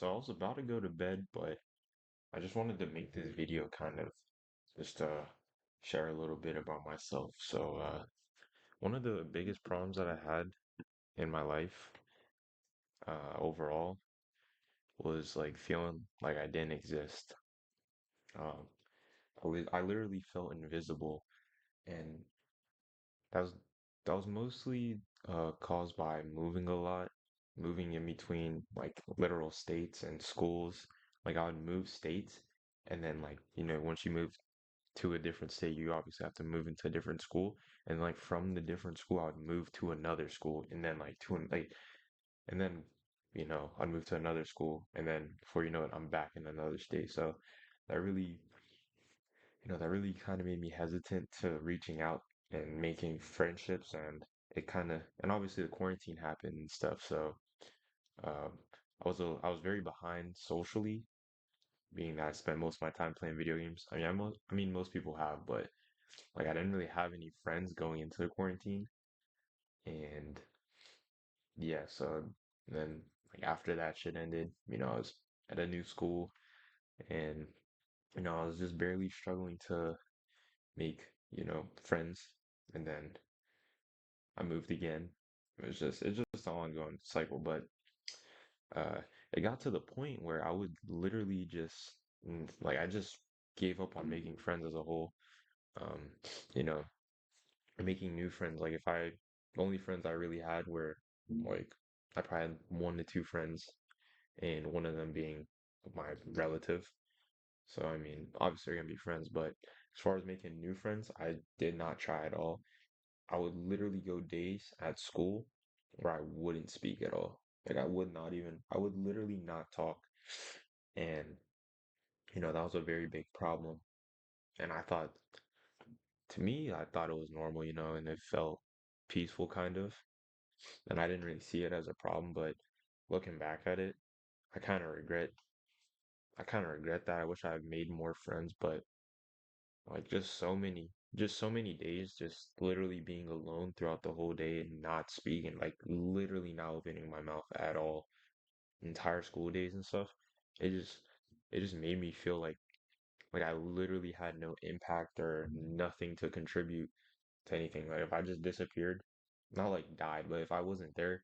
So I was about to go to bed, but I just wanted to make this video kind of just share a little bit about myself. One of the biggest problems that I had in my life overall was like feeling like I didn't exist. Um, I literally felt invisible, and that was that was mostly caused by moving a lot, moving in between like literal states and schools. Like I would move states, and then like once you move to a different state, you obviously have to move into a different school. And like from the different school, I would move to another school, and then and then I'd move to another school, and then before you know it, I'm back in another state. So that really, that really kind of made me hesitant to reaching out and making friendships, and and obviously the quarantine happened and stuff. So um, I was very behind socially, being that I spent most of my time playing video games. I mean most people have, but like I didn't really have any friends going into the quarantine, and yeah, so then like after that shit ended, I was at a new school, and I was just barely struggling to make, friends, and then I moved again. It's just an ongoing cycle, but uh it got to the point where I would literally just like I just gave up on making friends as a whole. Um, you know, making new friends. Like if I the only friends I really had were like I probably had one to two friends, and one of them being my relative. So I mean, obviously we're gonna be friends, but as far as making new friends, I did not try at all. I would literally go days at school where I wouldn't speak at all. Like I would literally not talk. And, that was a very big problem. And I thought it was normal, and it felt peaceful kind of. And I didn't really see it as a problem, but looking back at it, I kind of regret, I kind of regret that. I wish I had made more friends, but like just so many days, just literally being alone throughout the whole day and not speaking, like literally not opening my mouth at all, entire school days and stuff. It just, it just made me feel like I literally had no impact or nothing to contribute to anything. Like if I just disappeared, not like died, but if I wasn't there,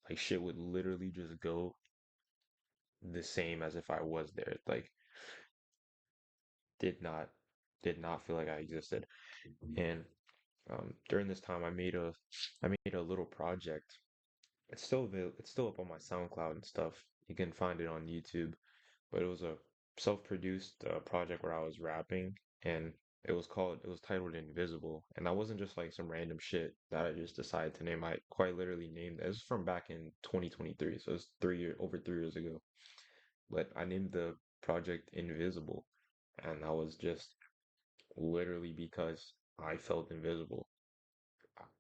like shit would literally just go the same as if I was there. Like did not did not feel like I existed. And during this time, I made a little project. It's still up on my SoundCloud and stuff. You can find it on YouTube. But it was a self-produced project where I was rapping, and it was titled Invisible. And that wasn't just like some random shit that I just decided to name. I quite literally named it. It was from back in 2023, so it's over 3 years ago. But I named the project Invisible, and that was just literally because I felt invisible.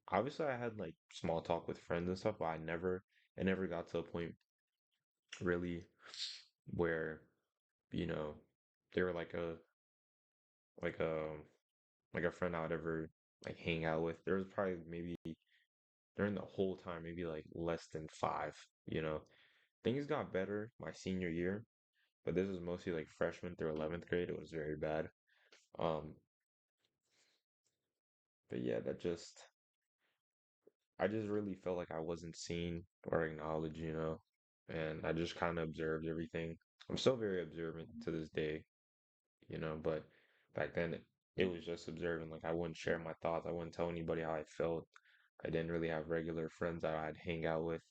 Obviously, I had like small talk with friends and stuff, but it never got to a point really where, you know, they were like a, like a friend I would ever like hang out with. There was probably maybe during the whole time, maybe like less than five. Things got better my senior year, but this was mostly like freshman through 11th grade. It was very bad. Um, but yeah, I just really felt like I wasn't seen or acknowledged. And I just kind of observed everything. I'm still very observant to this day, but back then it was just observing. Like I wouldn't share my thoughts. I wouldn't tell anybody how I felt. I didn't really have regular friends that I'd hang out with.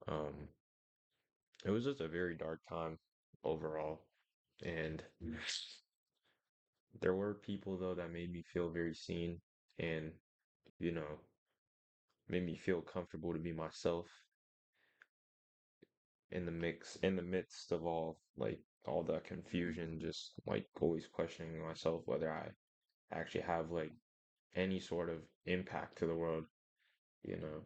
Um, it was just a very dark time overall. And there were people though that made me feel very seen and, you know, made me feel comfortable to be myself in the midst of all the confusion, just like always questioning myself whether I actually have like any sort of impact to the world, you know.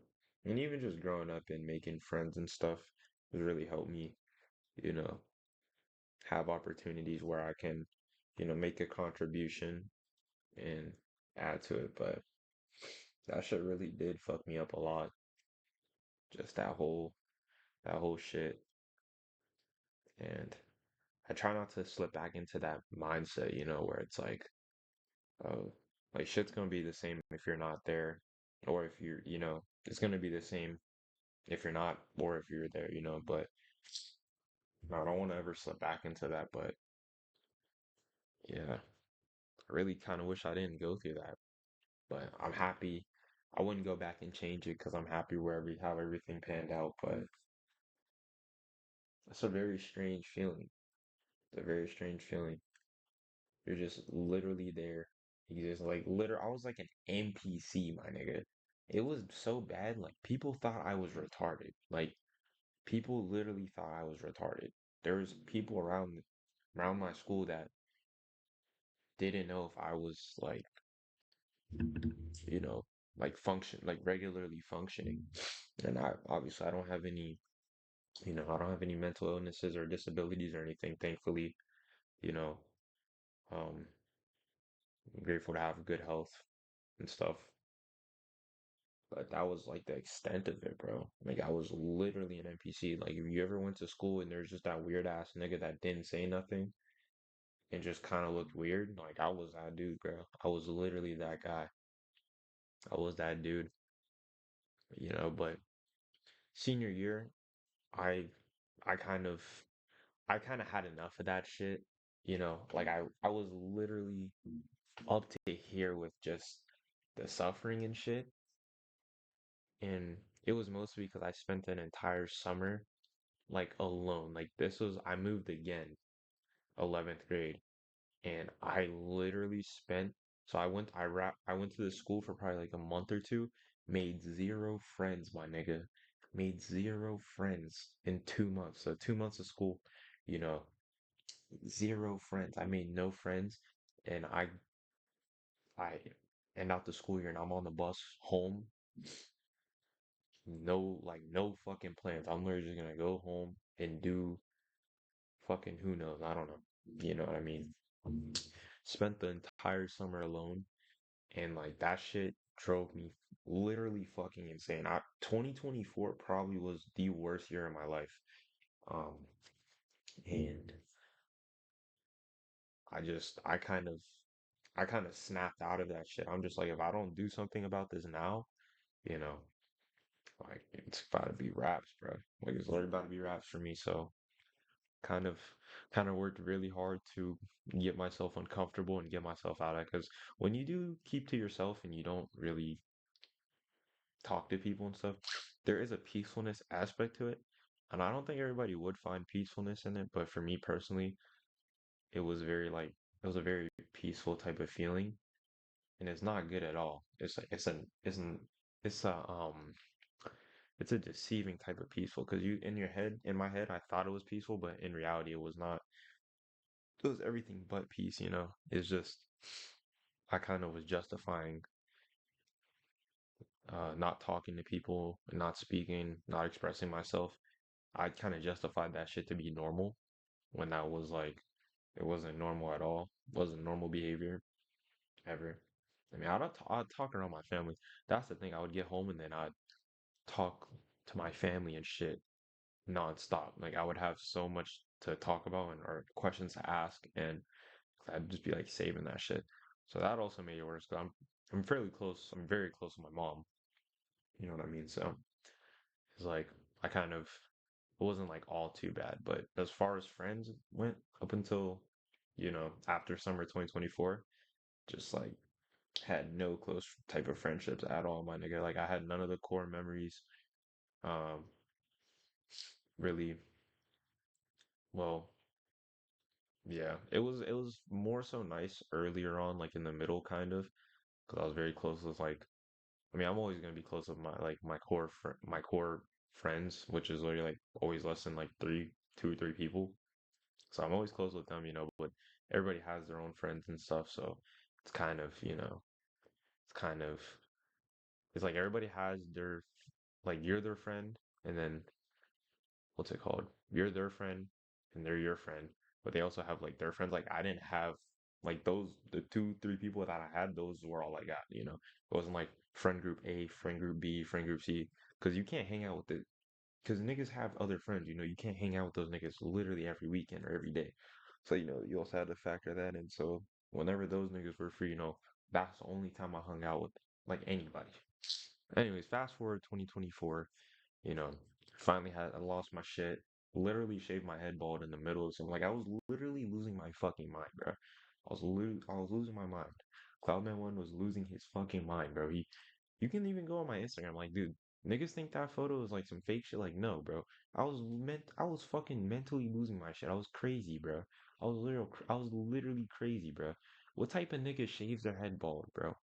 And even just growing up and making friends and stuff has really helped me, you know, have opportunities where I can, make a contribution and add to it. But that shit really did fuck me up a lot. Just that whole shit. And I try not to slip back into that mindset, where it's oh, like shit's gonna be the same if you're not there, or if it's gonna be the same if you're not, or if you're there. But I don't want to ever slip back into that. But yeah, I really kind of wish I didn't go through that. But I'm happy. I wouldn't go back and change it because I'm happy how everything panned out. But it's a very strange feeling. It's a very strange feeling. You're just literally there. You just like literally, I was like an NPC, my nigga. It was so bad. Like people thought I was retarded. Like people literally thought I was retarded. There's people around my school that didn't know if I was you know, like regularly functioning. And I obviously I don't have any, I don't have any mental illnesses or disabilities or anything, thankfully. You know, um, I'm grateful to have good health and stuff. But that was like the extent of it, bro. Like I was literally an NPC. Like if you ever went to school and there's just that weird ass nigga that didn't say nothing and just kind of looked weird, like I was that dude, bro. I was literally that guy. I was that dude, but senior year, I I kind of I kind of had enough of that shit. Like I was literally up to here with just the suffering and shit. And it was mostly because I spent an entire summer like alone. Like I moved again 11th grade and I literally spent, so I went to the school for probably like a month or two, made zero friends, my nigga. Made zero friends in 2 months. So 2 months of school, you know, zero friends. I made no friends and I end out the school year and I'm on the bus home. No fucking plans. I'm literally just gonna go home and do fucking who knows. I don't know. You know what I mean? Spent the entire summer alone and like that shit drove me literally fucking insane. 2024 probably was the worst year of my life. Um, and I kind of snapped out of that shit. I'm just like, if I don't do something about this now, you know, like it's about to be wraps, bro. Like it's literally about to be wraps for me. So kind of kind of worked really hard to get myself uncomfortable and get myself out of it. Because when you do keep to yourself and you don't really talk to people and stuff, there is a peacefulness aspect to it. And I don't think everybody would find peacefulness in it, but for me personally, it was it was a very peaceful type of feeling, and it's not good at all. It's it's a deceiving type of peaceful because in my head, I thought it was peaceful, but in reality, it was not. It was everything but peace. It's just I kind of was justifying not talking to people, not speaking, not expressing myself. I kind of justified that shit to be normal when that was like it wasn't normal at all. It wasn't normal behavior ever. I mean, I'd talk around my family. That's the thing. I would get home and then I'd talk to my family and shit nonstop. Like I would have so much to talk about and or questions to ask, and I'd just be like saving that shit. So that also made it worse. Cause I'm fairly close. I'm very close to my mom. You know what I mean? So it's like I kind of it wasn't like all too bad. But as far as friends went, up until after summer 2024, just like had no close type of friendships at all, my nigga. Like I had none of the core memories. Um, really, well, yeah, it was more so nice earlier on, like in the middle, kind of, because I was very close with I mean, I'm always gonna be close with my core friends, which is literally like always less than like 2 or 3 people. So I'm always close with them, but everybody has their own friends and stuff, so it's kind of, it's kind of it's like everybody has their like you're their friend, and then what's it called? You're their friend and they're your friend, but they also have like their friends. Like I didn't have like the 2, 3 people that I had, those were all I got. It wasn't like friend group A, friend group B, friend group C, because you can't hang out with because niggas have other friends, you can't hang out with those niggas literally every weekend or every day. So, you also had to factor that in. So whenever those niggas were free, that's the only time I hung out with like anybody. Anyways, fast forward 2024, you know, I lost my shit, literally shaved my head bald in the middle of some, like I was literally losing my fucking mind, bro. I was losing my mind. Cloudman1 was losing his fucking mind, bro. You can even go on my Instagram, like, dude, niggas think that photo is like some fake shit. Like, no, bro. I was fucking mentally losing my shit. I was crazy, bro. I was literally crazy, bro. What type of nigga shaves their head bald, bro?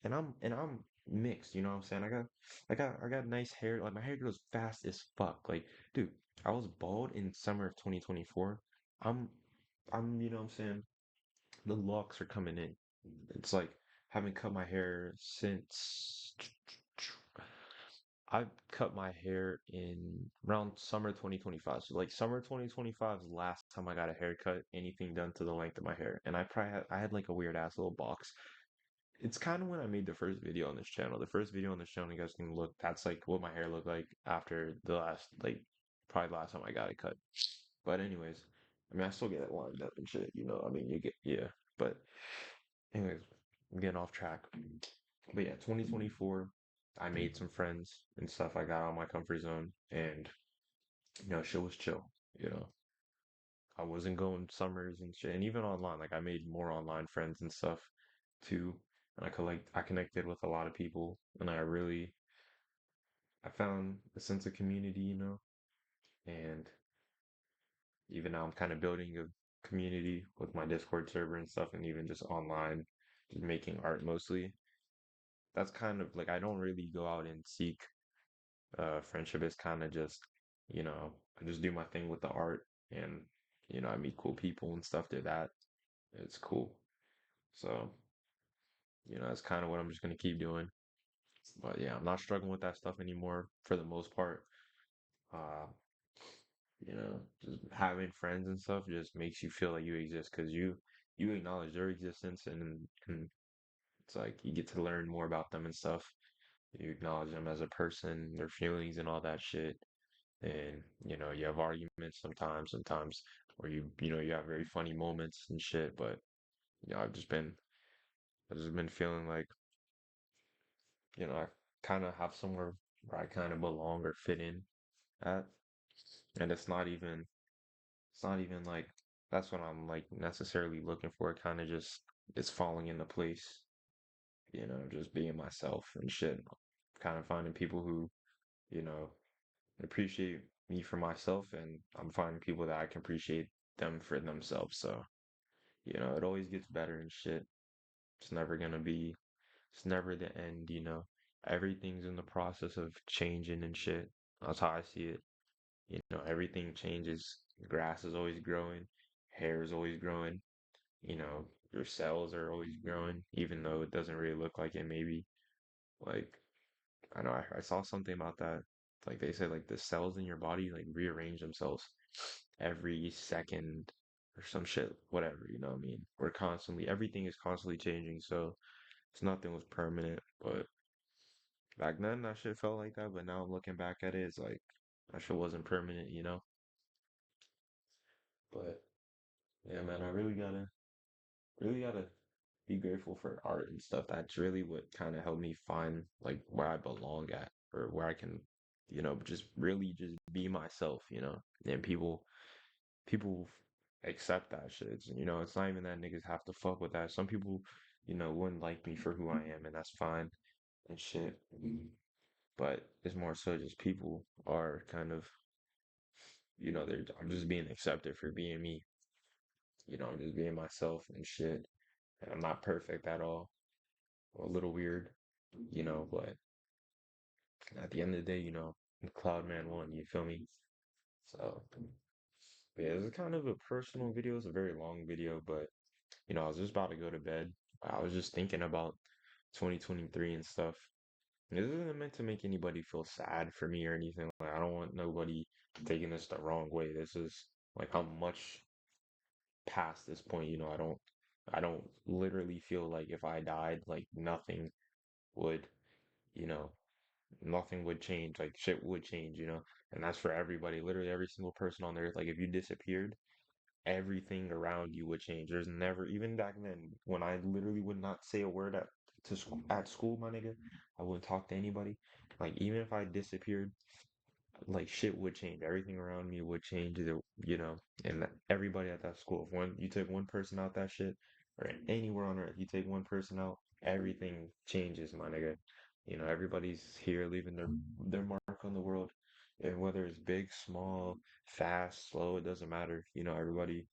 And I'm mixed, you know what I'm saying? I got nice hair. Like my hair grows fast as fuck. Like, dude, I was bald in summer of 2024. I'm you know what I'm saying? The locks are coming in. It's like haven't cut my hair since I cut my hair in around summer 2025. So like summer 2025 is the last time I got a haircut, anything done to the length of my hair. And I had like a weird ass little box. It's kind of when I made the first video on this channel. The first video on this channel, you guys can look, that's like what my hair looked like after the last, like, probably the last time I got it cut. But anyways, I mean, I still get it lined up and shit, I mean, you get, yeah. But anyways, I'm getting off track. But yeah, 2024, I made some friends and stuff. I got out of my comfort zone and, shit was chill, you know. I wasn't going summers and shit. And even online, like I made more online friends and stuff too. And I connected with a lot of people and I found a sense of community, and even now I'm kind of building a community with my Discord server and stuff and even just online, just making art mostly. That's kind of like I don't really go out and seek friendship. It's kind of just, I just do my thing with the art and I meet cool people and stuff through that. It's cool. So, that's kind of what I'm just gonna keep doing. But yeah, I'm not struggling with that stuff anymore for the most part. Uh, just having friends and stuff just makes you feel like you exist because you acknowledge their existence and it's like you get to learn more about them and stuff. You acknowledge them as a person, their feelings and all that shit. And you have arguments sometimes where you have very funny moments and shit. But I've just been feeling like I kind of have somewhere where I kind of belong or fit in at. And it's not even like that's what I'm like necessarily looking for. It kind of just it's falling into place, just being myself and shit. Kind of finding people who, you know, appreciate me for myself, and I'm finding people that I can appreciate them for themselves. So, it always gets better and shit. It's never gonna be, it's never the end. Everything's in the process of changing and shit. That's how I see it. Everything changes. Grass is always growing, hair is always growing, your cells are always growing, even though it doesn't really look like it, maybe. Like, I know I saw something about that. Like, they said, like, the cells in your body, like, rearrange themselves every second or some shit, whatever, you know what I mean? Everything is constantly changing, so it's nothing was permanent, but back then that shit felt like that, but now I'm looking back at it, it's like, that shit wasn't permanent. But yeah, man, I really gotta be grateful for art and stuff. That's really what kind of helped me find like where I belong at or where I can, just really just be myself. And people accept that shit. It's not even that niggas have to fuck with that. Some people, wouldn't like me for who I am, and that's fine and shit. But it's more so just people are kind of, I'm just being accepted for being me. I'm just being myself and shit. And I'm not perfect at all. A little weird, but at the end of the day, Cloudman1, you feel me? So, but yeah, this is kind of a personal video. It's a very long video, but I was just about to go to bed. I was just thinking about 2023 and stuff. This isn't meant to make anybody feel sad for me or anything. Like, I don't want nobody taking this the wrong way. This is like I'm much past this point. I don't literally feel like if I died, like would, you know, nothing would change. Like shit would change. And that's for everybody, literally every single person on Earth. Like if you disappeared, everything around you would change. There's never, even back then, when I literally would not say a word at school, my nigga, I wouldn't talk to anybody. Like even if I disappeared, like shit would change. Everything around me would change, and everybody at that school. If you took one person out that shit, or anywhere on earth, you take one person out, everything changes, my nigga. Everybody's here leaving their mark on the world. And whether it's big, small, fast, slow, it doesn't matter. Everybody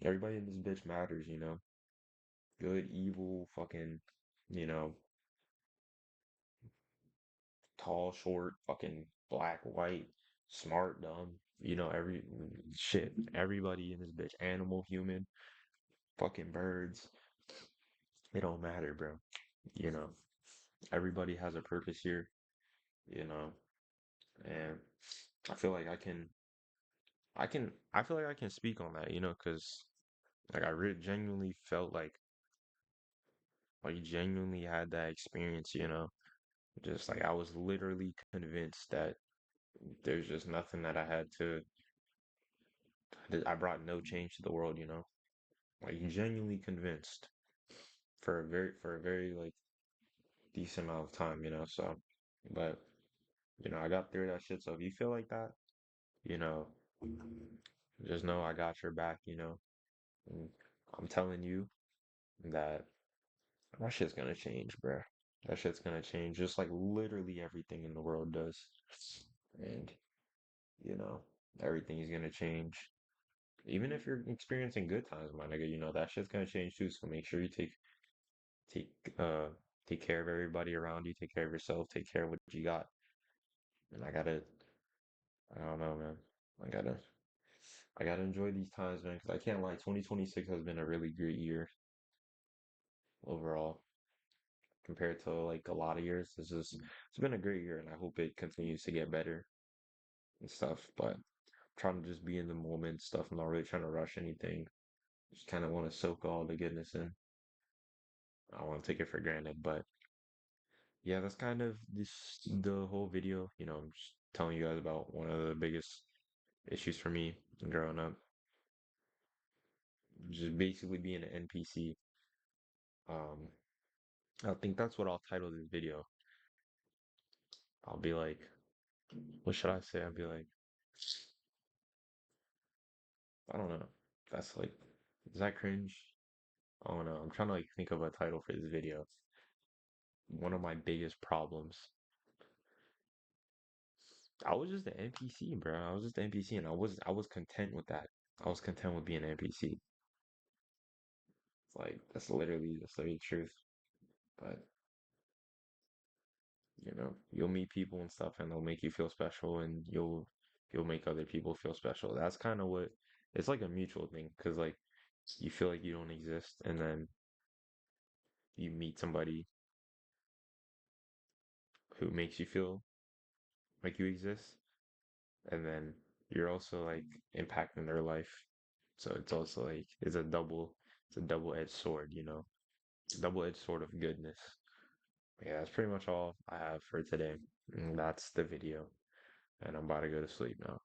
in this bitch matters. Good, evil, fucking, you know, tall, short, fucking black, white, smart, dumb, every shit, everybody in this bitch, animal, human, fucking birds, it don't matter, bro. You know, everybody has a purpose here, you know, and I feel like I feel like I can speak on that, because like I really genuinely felt like genuinely had that experience, just like I was literally convinced that there's just nothing that that I brought no change to the world. Like genuinely convinced for a very like decent amount of time. So, but I got through that shit. So if you feel like that, you know, just know I got your back. And I'm telling you that that shit's gonna change, bruh. That shit's gonna change, just like literally everything in the world does. And you know, everything's gonna change. Even if you're experiencing good times, my nigga, that shit's gonna change too. So make sure you take uh take care of everybody around you, take care of yourself, take care of what you got. And I don't know, man. I gotta I gotta enjoy these times, man, because I can't lie, 2026 has been a really great year overall compared to like a lot of years. It's been a great year, and I hope it continues to get better and stuff. But I'm trying to just be in the moment, stuff. I'm not really trying to rush anything. Just kind of want to soak all the goodness in. I don't want to take it for granted, but yeah, that's kind of the whole video. I'm just telling you guys about one of the biggest issues for me growing up, just basically being an NPC. Um, I think that's what I'll title this video. I'll be like, what should I say? I'll be like, I don't know. That's like, is that cringe? I don't know. I'm trying to like think of a title for this video. One of my biggest problems. I was just an NPC, bro. I was just an NPC, and I was content with that. I was content with being an NPC. It's like that's literally the truth. But you'll meet people and stuff, and they'll make you feel special, and you'll make other people feel special. That's kind of what it's like, a mutual thing, because like you feel like you don't exist, and then you meet somebody who makes you feel like you exist, and then you're also like impacting their life. So it's also like it's a double-edged sword. Double-edged sword of goodness. Yeah, that's pretty much all I have for today. And that's the video. And I'm about to go to sleep now.